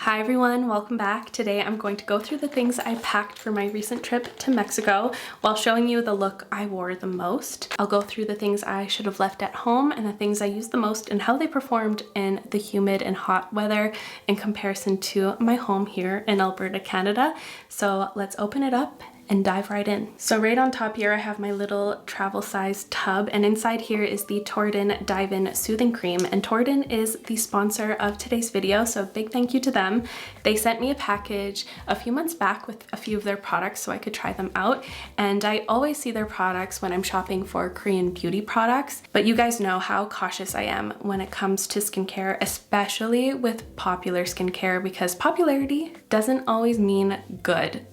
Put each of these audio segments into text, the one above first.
Hi everyone, welcome back. Today I'm going to go through the things I packed for my recent trip to Mexico while showing you the look I wore the most. I'll go through the things I should have left at home and the things I used the most and how they performed in the humid and hot weather in comparison to my home here in Alberta, Canada. So let's open it up and dive right in. So right on top here I have my little travel size tub, and inside here is the Torridon Dive-In Soothing Cream, and Torridon is the sponsor of today's video, so a big thank you to them. They sent me a package a few months back with a few of their products so I could try them out, and I always see their products when I'm shopping for Korean beauty products, but you guys know how cautious I am when it comes to skincare, especially with popular skincare, because popularity doesn't always mean good.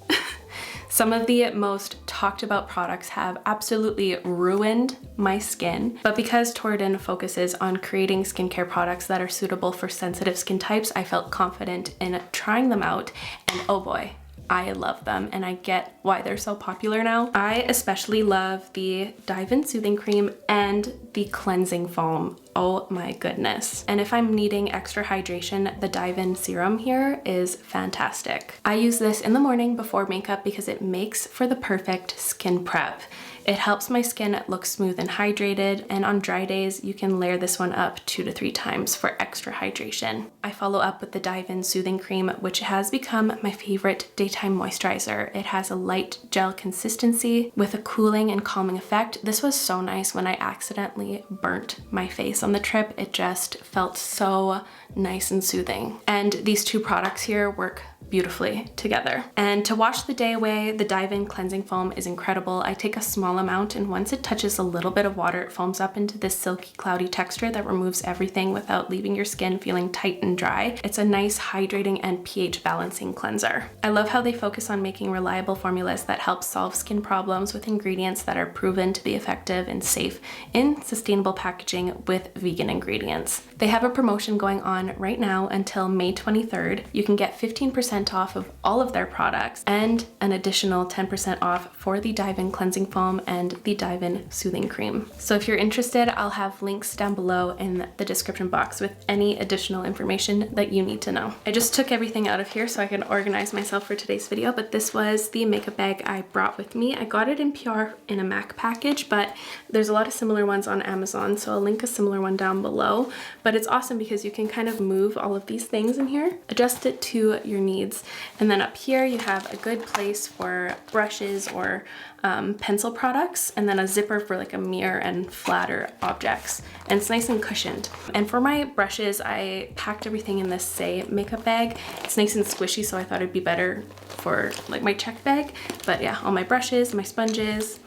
Some of the most talked about products have absolutely ruined my skin, but because Torridon focuses on creating skincare products that are suitable for sensitive skin types, I felt confident in trying them out, and oh boy, I love them and I get why they're so popular now. I especially love the Dive-In Soothing Cream and the Cleansing Foam. Oh my goodness. And if I'm needing extra hydration, the Dive-In Serum here is fantastic. I use this in the morning before makeup because it makes for the perfect skin prep. It helps my skin look smooth and hydrated, and on dry days, you can layer this one up 2 to 3 times for extra hydration. I follow up with the Dive-In Soothing Cream, which has become my favorite daytime moisturizer. It has a light gel consistency with a cooling and calming effect. This was so nice when I accidentally burnt my face on the trip. It just felt so nice and soothing. And these two products here work beautifully together. And to wash the day away, the Dive-In Cleansing Foam is incredible. I take a small amount, and once it touches a little bit of water, it foams up into this silky, cloudy texture that removes everything without leaving your skin feeling tight and dry. It's a nice hydrating and pH balancing cleanser. I love how they focus on making reliable formulas that help solve skin problems with ingredients that are proven to be effective and safe in sustainable packaging with vegan ingredients. They have a promotion going on right now until May 23rd. You can get 15% off of all of their products and an additional 10% off for the Dive-In Cleansing Foam and the Dive-In Soothing Cream. So if you're interested, I'll have links down below in the description box with any additional information that you need to know. I just took everything out of here so I can organize myself for today's video, but this was the makeup bag I brought with me. I got it in PR in a MAC package, but there's a lot of similar ones on Amazon, so I'll link a similar one down below. But it's awesome because you can kind of move all of these things in here, adjust it to your needs. And then up here you have a good place for brushes or pencil products, and then a zipper for like a mirror and flatter objects. And it's nice and cushioned. And for my brushes, I packed everything in this Say makeup bag. It's nice and squishy, so I thought it'd be better for like my check bag. But yeah, all my brushes, my sponges,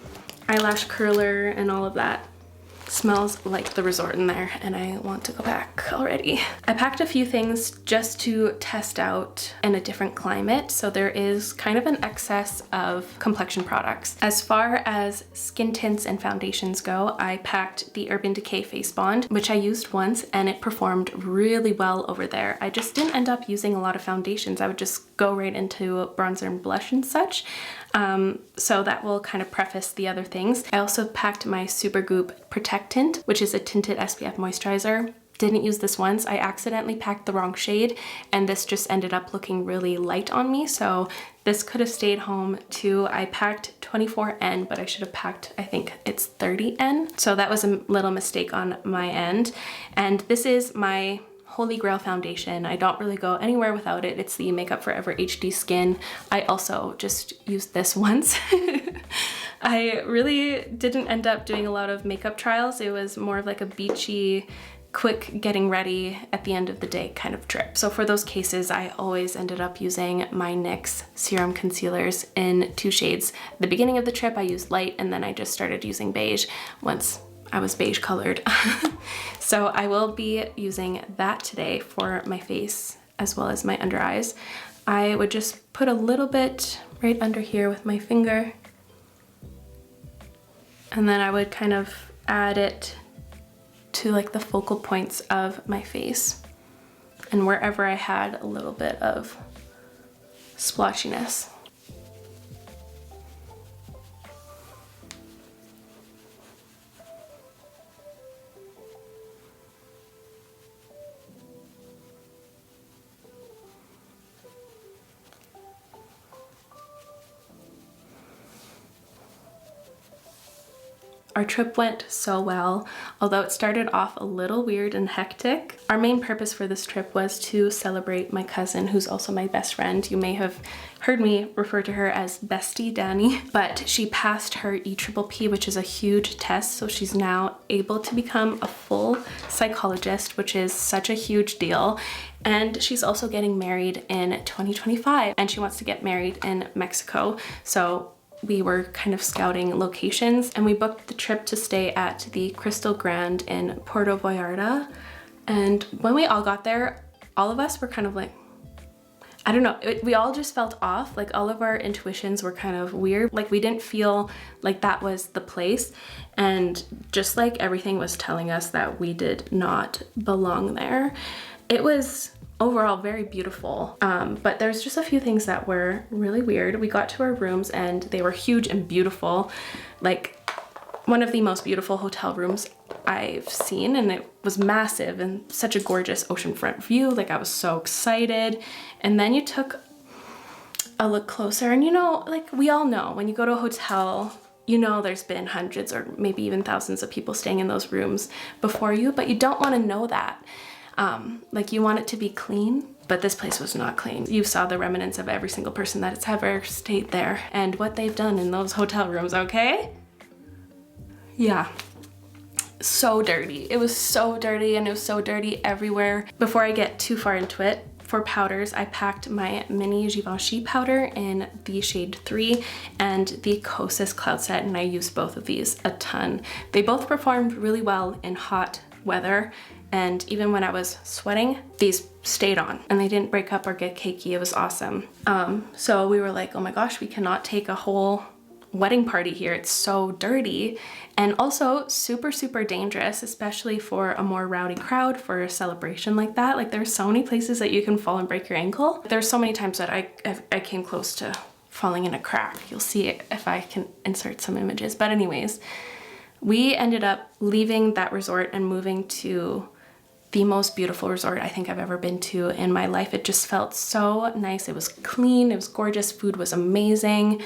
eyelash curler, and all of that. Smells like the resort in there, and I want to go back already. I packed a few things just to test out in a different climate, so there is kind of an excess of complexion products. As far as skin tints and foundations go, I packed the Urban Decay Face Bond, which I used once and it performed really well over there. I just didn't end up using a lot of foundations. I would just go right into bronzer and blush and such. So that will kind of preface the other things. I also packed my Supergoop Protect Tint, which is a tinted SPF moisturizer. Didn't use this once. I accidentally packed the wrong shade, and this just ended up looking really light on me, so this could have stayed home too. I packed 24N, but I should have packed, I think it's 30N. So that was a little mistake on my end. And this is my Holy Grail foundation. I don't really go anywhere without it. It's the Makeup Forever HD Skin. I also just used this once. I really didn't end up doing a lot of makeup trials. It was more of like a beachy, quick getting ready at the end of the day kind of trip. So for those cases, I always ended up using my NYX serum concealers in 2 shades. At the beginning of the trip, I used light, and then I just started using beige once I was beige colored. So I will be using that today for my face as well as my under eyes. I would just put a little bit right under here with my finger, and then I would kind of add it to like the focal points of my face and wherever I had a little bit of splotchiness. Our trip went so well, although it started off a little weird and hectic. Our main purpose for this trip was to celebrate my cousin, who's also my best friend. You may have heard me refer to her as Bestie Danny, but she passed her EPPP, which is a huge test, so she's now able to become a full psychologist, which is such a huge deal. And she's also getting married in 2025, and she wants to get married in Mexico. So we were kind of scouting locations, and we booked the trip to stay at the Crystal Grand in Puerto Vallarta. And when we all got there, all of us were kind of like, I don't know, we all just felt off. Like all of our intuitions were kind of weird. Like we didn't feel like that was the place. And just like everything was telling us that we did not belong there. It was overall very beautiful, but there's just a few things that were really weird. We got to our rooms and they were huge and beautiful, like one of the most beautiful hotel rooms I've seen, and it was massive and such a gorgeous oceanfront view. Like I was so excited. And then you took a look closer, and you know, like we all know when you go to a hotel, you know there's been hundreds or maybe even thousands of people staying in those rooms before you, but you don't want to know that. Like you want it to be clean, but this place was not clean. You saw the remnants of every single person that has ever stayed there and what they've done in those hotel rooms, okay? Yeah, so dirty. It was so dirty, and it was so dirty everywhere. Before I get too far into it, for powders, I packed my mini Givenchy powder in the shade 3 and the Kosas Cloud Set, and I used both of these a ton. They both performed really well in hot weather, and even when I was sweating, these stayed on and they didn't break up or get cakey. It was awesome. So we were like, oh my gosh, we cannot take a whole wedding party here. It's so dirty, and also super, super dangerous, especially for a more rowdy crowd for a celebration like that. Like there's so many places that you can fall and break your ankle. There's so many times that I came close to falling in a crack. You'll see it if I can insert some images. But anyways, we ended up leaving that resort and moving to the most beautiful resort I think I've ever been to in my life. It just felt so nice. It was clean, it was gorgeous, food was amazing.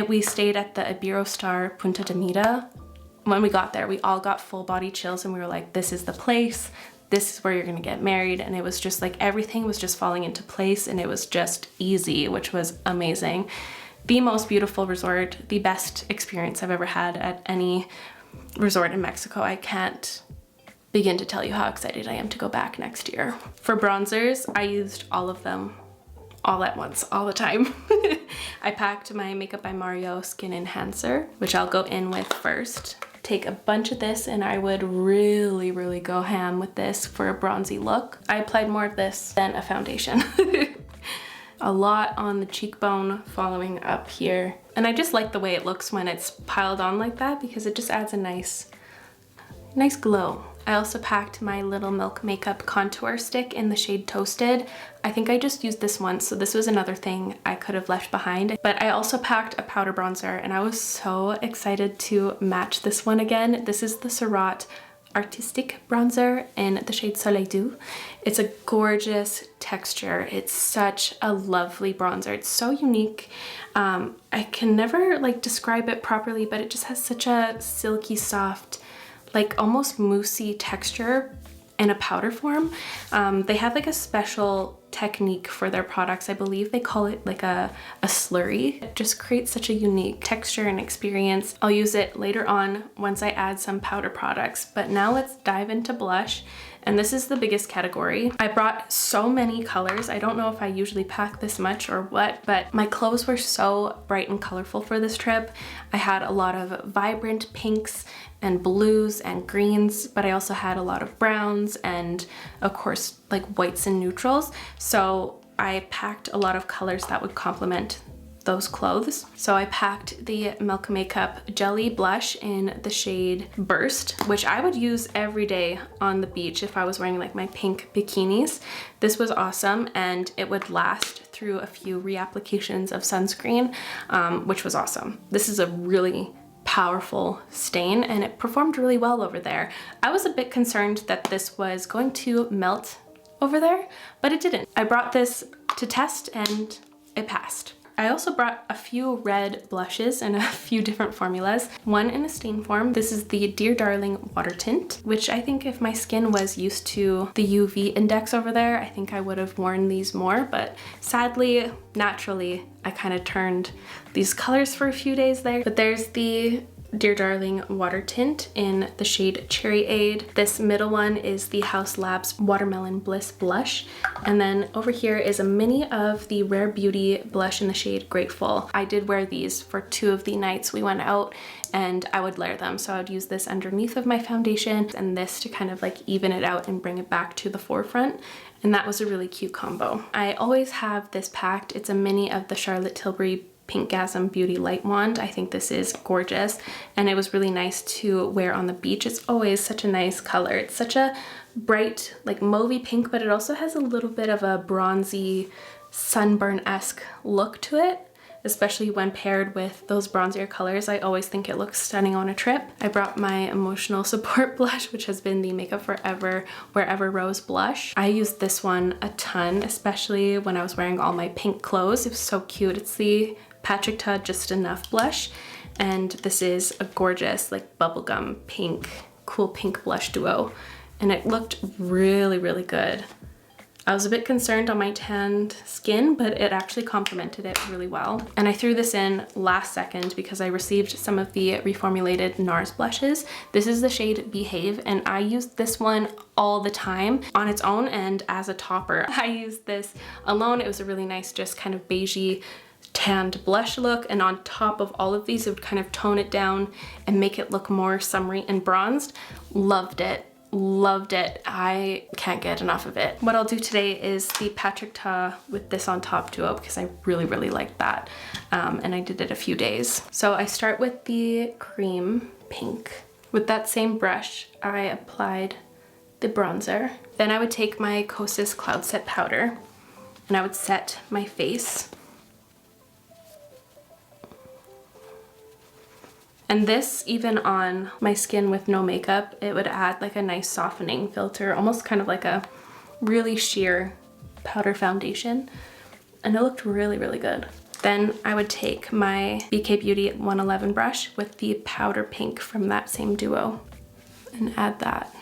We stayed at the Iberostar Punta de Mita. When we got there, we all got full body chills, and we were like, this is the place. This is where you're gonna get married. And it was just like everything was just falling into place, and it was just easy, which was amazing. The most beautiful resort, the best experience I've ever had at any resort in Mexico. I can't begin to tell you how excited I am to go back next year. For bronzers, I used all of them all at once, all the time. I packed my Makeup by Mario Skin Enhancer, which I'll go in with first. Take a bunch of this, and I would really, really go ham with this for a bronzy look. I applied more of this than a foundation. A lot on the cheekbone following up here. And I just like the way it looks when it's piled on like that, because it just adds a nice glow. I also packed my Little Milk Makeup contour stick in the shade Toasted. I think I just used this once, so this was another thing I could have left behind. But I also packed a powder bronzer, and I was so excited to match this one again. This is the Surratt Artistic Bronzer in the shade Soleil Doux. It's a gorgeous texture. It's such a lovely bronzer. It's so unique. I can never like describe it properly, but it just has such a silky, soft, like almost moussey texture in a powder form. They have like a special technique for their products. I believe they call it like a slurry. It just creates such a unique texture and experience. I'll use it later on once I add some powder products, but now let's dive into blush. And this is the biggest category. I brought so many colors. I don't know if I usually pack this much or what, but my clothes were so bright and colorful for this trip. I had a lot of vibrant pinks and blues and greens, but I also had a lot of browns and of course like whites and neutrals. So I packed a lot of colors that would complement those clothes. So I packed the Milk Makeup Jelly Blush in the shade Burst, which I would use every day on the beach if I was wearing like my pink bikinis. This was awesome, and it would last through a few reapplications of sunscreen, which was awesome. This is a really powerful stain, and it performed really well over there. I was a bit concerned that this was going to melt over there, but it didn't. I brought this to test and it passed. I also brought a few red blushes and a few different formulas. One in a stain form. This is the Dear Darling Water Tint, which I think if my skin was used to the UV index over there, I think I would have worn these more, but sadly, naturally, I kind of turned these colors for a few days there. But there's the Dear Darling Water Tint in the shade Cherry Aid. This middle one is the Haus Labs Watermelon Bliss Blush. And then over here is a mini of the Rare Beauty blush in the shade Grateful. I did wear these for 2 of the nights we went out and I would layer them. So I would use this underneath of my foundation and this to kind of like even it out and bring it back to the forefront. And that was a really cute combo. I always have this packed. It's a mini of the Charlotte Tilbury Pinkgasm Beauty Light Wand. I think this is gorgeous and it was really nice to wear on the beach. It's always such a nice color. It's such a bright like mauvey pink, but it also has a little bit of a bronzy sunburn-esque look to it, especially when paired with those bronzier colors. I always think it looks stunning on a trip. I brought my Emotional Support blush, which has been the Makeup Forever Wherever Rose blush. I used this one a ton, especially when I was wearing all my pink clothes. It was so cute. It's the Patrick Ta Just Enough blush, and this is a gorgeous like bubblegum pink, cool pink blush duo, and it looked really, really good. I was a bit concerned on my tanned skin, but it actually complemented it really well. And I threw this in last second because I received some of the reformulated NARS blushes. This is the shade Behave, and I used this one all the time on its own and as a topper. I used this alone. It was a really nice, just kind of beigey, tanned blush look, and on top of all of these it would kind of tone it down and make it look more summery and bronzed. Loved it. Loved it. I can't get enough of it. What I'll do today is the Patrick Ta with this on top duo because I really, really liked that. And I did it a few days. So I start with the cream pink. With that same brush, I applied the bronzer. Then I would take my Kosas Cloud Set powder and I would set my face. And this, even on my skin with no makeup, it would add like a nice softening filter, almost kind of like a really sheer powder foundation. And it looked really, really good. Then I would take my BK Beauty 111 brush with the powder pink from that same duo and add that.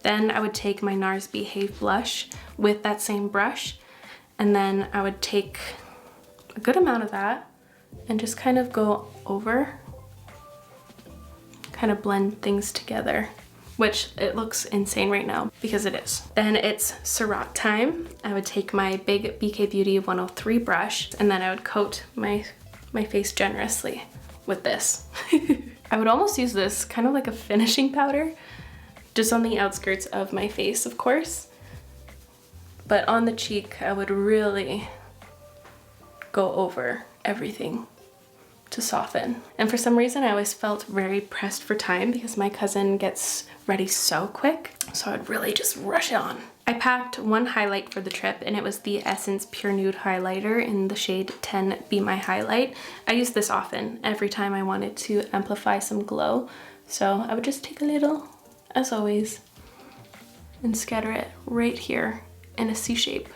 Then I would take my NARS Behave blush with that same brush, and then I would take a good amount of that and just kind of go over, kind of blend things together, which it looks insane right now because it is. Then it's Surratt time. I would take my big BK Beauty 103 brush and then I would coat my face generously with this. I would almost use this kind of like a finishing powder, just on the outskirts of my face, of course. But on the cheek, I would really go over everything to soften. And for some reason I always felt very pressed for time because my cousin gets ready so quick, so I'd really just rush on. I packed one highlight for the trip and it was the Essence Pure Nude highlighter in the shade 10 Be My Highlight. I use this often, every time I wanted to amplify some glow. So I would just take a little, as always, and scatter it right here in a C shape.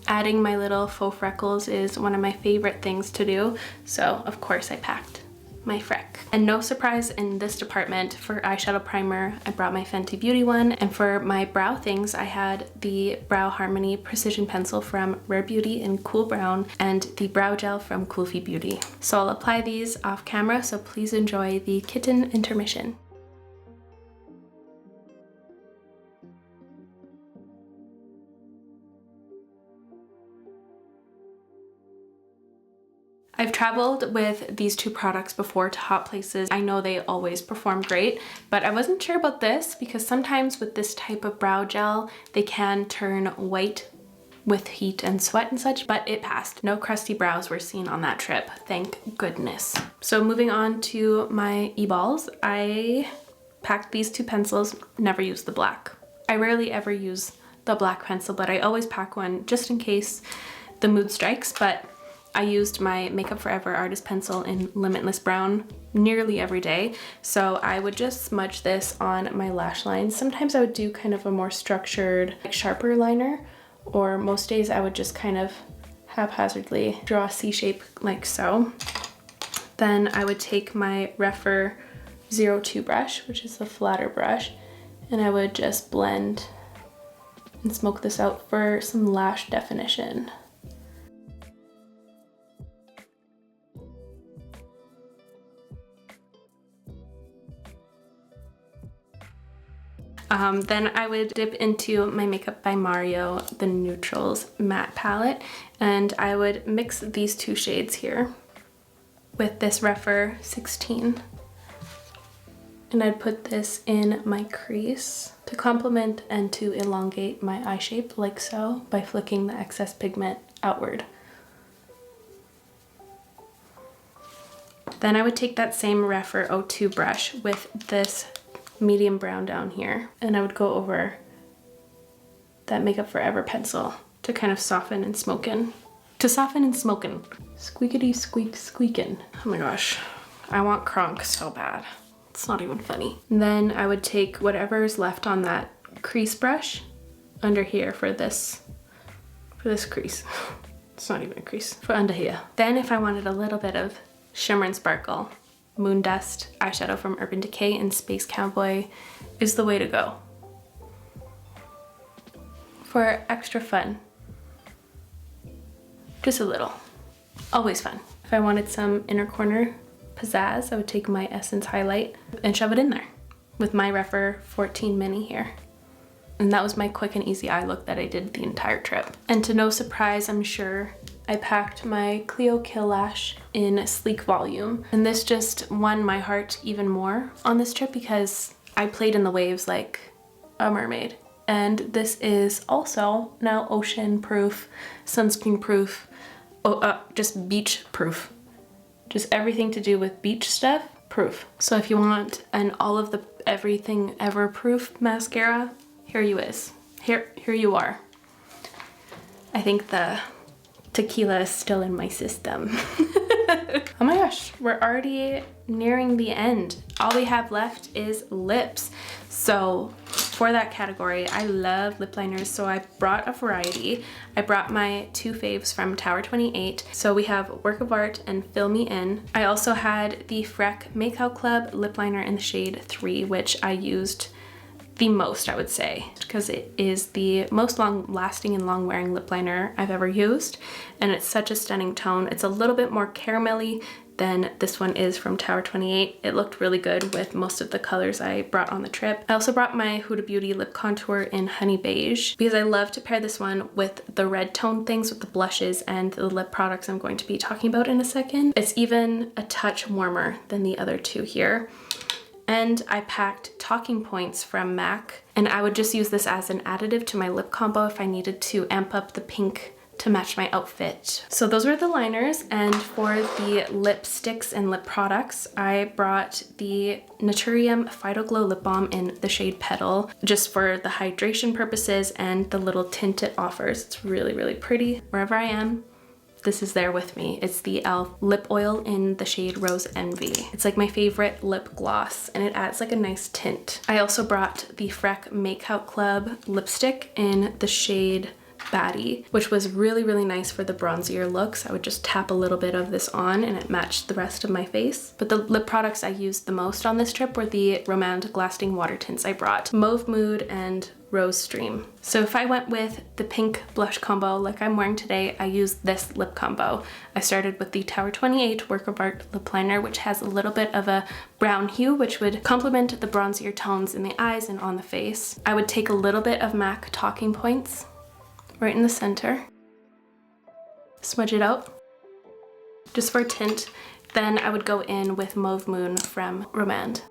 Adding my little faux freckles is one of my favorite things to do, so of course I packed my freck. And no surprise in this department, for eyeshadow primer, I brought my Fenty Beauty one, and for my brow things, I had the Brow Harmony Precision Pencil from Rare Beauty in Cool Brown and the Brow Gel from Coolfy Beauty. So I'll apply these off camera, so please enjoy the kitten intermission. I've traveled with these two products before to hot places. I know they always perform great, but I wasn't sure about this because sometimes with this type of brow gel, they can turn white with heat and sweat and such, but it passed. No crusty brows were seen on that trip, thank goodness. So moving on to my e-balls, I packed these two pencils, never use the black. I rarely ever use the black pencil, but I always pack one just in case the mood strikes. But I used my Makeup Forever Artist Pencil in Limitless Brown nearly every day. So I would just smudge this on my lash line. Sometimes I would do kind of a more structured, like sharper liner or most days I would just kind of haphazardly draw a C shape like so. Then I would take my Refer 02 brush, which is the flatter brush, and I would just blend and smoke this out for some lash definition. Then I would dip into my Makeup by Mario, the Neutrals matte palette, and I would mix these two shades here with this Refer 16. And I'd put this in my crease to complement and to elongate my eye shape like so by flicking the excess pigment outward. Then I would take that same Refer 02 brush with this medium brown down here, and I would go over that Makeup Forever pencil to kind of soften and smoken. To soften and smoken. Squeakity squeak squeakin'. Oh my gosh, I want Kronk so bad. It's not even funny. And then I would take whatever's left on that crease brush under here for this crease. It's not even a crease, for under here. Then if I wanted a little bit of shimmer and sparkle, Moon Dust eyeshadow from Urban Decay and Space Cowboy is the way to go for extra fun. Just a little, always fun. If I wanted some inner corner pizzazz, I would take my Essence highlight and shove it in there with my Refer 14 mini here. And that was my quick and easy eye look that I did the entire trip. And to no surprise, I'm sure, I packed my Clio Kill Lash in Sleek Volume. And this just won my heart even more on this trip because I played in the waves like a mermaid. And this is also now ocean proof, sunscreen proof, just beach proof. Just everything to do with beach stuff, proof. So if you want an all of the everything ever proof mascara, here you is. Here you are. I think the tequila is still in my system. Oh my gosh, we're already nearing the end. All we have left is lips. So for that category, I love lip liners, so I brought a variety. I brought my two faves from Tower 28. So we have Work of Art and Fill Me In. I also had the Freck Makeout Club lip liner in the shade 3, which I used the most, I would say, because it is the most long-lasting and long-wearing lip liner I've ever used, and it's such a stunning tone. It's a little bit more caramelly than this one is from Tower 28. It looked really good with most of the colors I brought on the trip. I also brought my Huda Beauty lip contour in Honey Beige because I love to pair this one with the red tone things, with the blushes and the lip products I'm going to be talking about in a second. It's even a touch warmer than the other two here. And I packed Talking Points from MAC, and I would just use this as an additive to my lip combo if I needed to amp up the pink to match my outfit. So those were the liners, and for the lipsticks and lip products, I brought the Naturium Phyto Glow Lip Balm in the shade Petal, just for the hydration purposes and the little tint it offers. It's really, really pretty. Wherever I am, this is there with me. It's the e.l.f. lip oil in the shade Rose Envy. It's like my favorite lip gloss, and it adds like a nice tint. I also brought the Freck Makeout Club lipstick in the shade Baddie, which was really, really nice for the bronzier looks. I would just tap a little bit of this on and it matched the rest of my face. But the lip products I used the most on this trip were the Romantic Lasting Water Tints I brought, Mauve Mood and Rose Stream. So if I went with the pink blush combo like I'm wearing today, I used this lip combo. I started with the Tower 28 Work of Art lip liner, which has a little bit of a brown hue, which would complement the bronzier tones in the eyes and on the face. I would take a little bit of MAC Talking Points right in the center, smudge it out just for a tint. Then I would go in with Mauve Moon from Romand.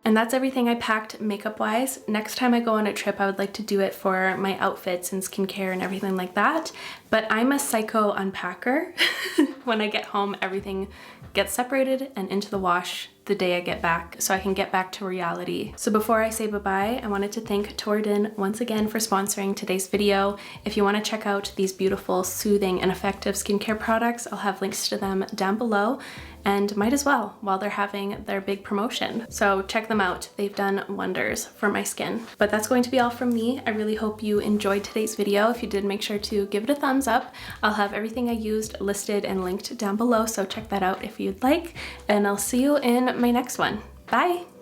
And that's everything I packed makeup wise. Next time I go on a trip, I would like to do it for my outfits and skincare and everything like that. But I'm a psycho unpacker. When I get home, everything gets separated and into the wash the day I get back, so I can get back to reality. So before I say bye-bye, I wanted to thank Torden once again for sponsoring today's video. If you want to check out these beautiful, soothing, and effective skincare products, I'll have links to them down below. and might as well while they're having their big promotion. So check them out. They've done wonders for my skin. But that's going to be all from me. I really hope you enjoyed today's video. If you did, make sure to give it a thumbs up. I'll have everything I used listed and linked down below, so check that out if you'd like. And I'll see you in my next one. Bye!